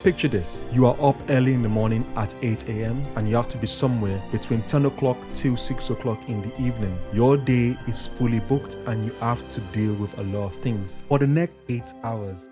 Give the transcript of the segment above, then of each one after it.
Picture this, you are up early in the morning at 8 a.m. and you have to be somewhere between 10 o'clock till 6 o'clock in the evening. Your day is fully booked and you have to deal with a lot of things. For the next 8 hours,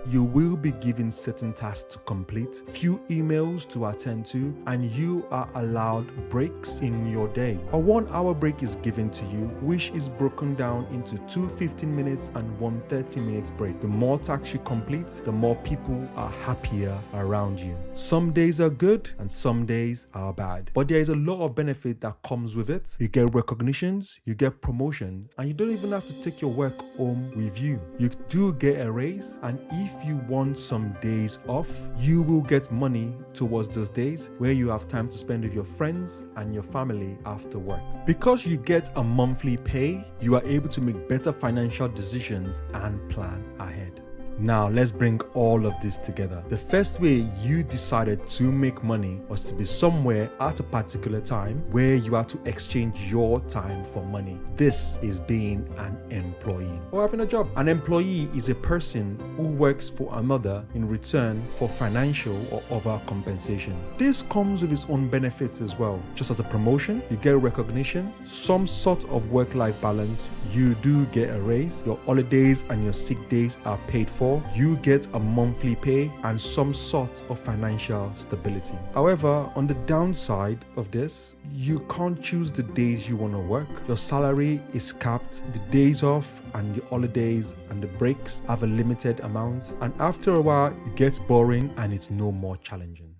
you will be given certain tasks to complete, few emails to attend to, and you are allowed breaks in your day. A 1 hour break is given to you, which is broken down into 2 15 minutes and 1 30 minutes break. The more tasks you complete, the more people are happier around you. Some days are good and some days are bad, but there is a lot of benefit that comes with it. You get recognitions, you get promotion, and you don't even have to take your work home with you. You do get a raise, and if you want some days off, you will get money towards those days where you have time to spend with your friends and your family after work. Because you get a monthly pay, you are able to make better financial decisions and plan ahead. Now let's bring all of this together. The first way you decided to make money was to be somewhere at a particular time where you have to exchange your time for money. This is being an employee or having a job. An employee is a person who works for another in return for financial or other compensation. This comes with its own benefits as well. Just as a promotion, you get recognition, some sort of work-life balance, you do get a raise, your holidays and your sick days are paid for, you get a monthly pay and some sort of financial stability. However, on the downside of this, you can't choose the days you want to work. Your salary is capped, the days off and the holidays and the breaks have a limited amount, and after a while it gets boring and it's no more challenging.